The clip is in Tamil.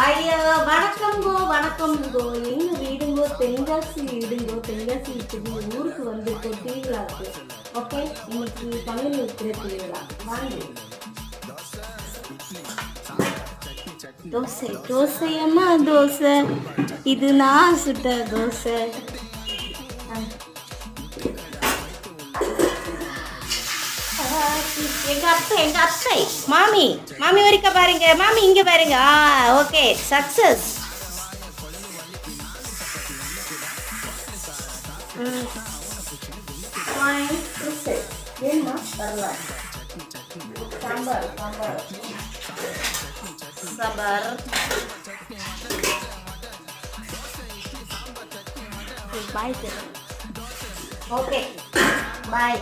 ஐயோ வணக்கம் கோ எங்க வீடுங்கோ தென்காசி வீடுங்கோ தென்காசி வீட்டுக்கு ஊருக்கு வந்து திருவிழா இருக்கு. ஓகே, இன்னைக்கு தமிழ் இருக்கிற திருவிழா வாங்க. தோசை அம்மா தோசை, இது நான் சுட்ட தோசை. எங்க அத்தை மாமி வரைக்கும் பாருங்க. மாமி இங்க பாருங்க. Okay, success. Sambar bye. Okay பாய்.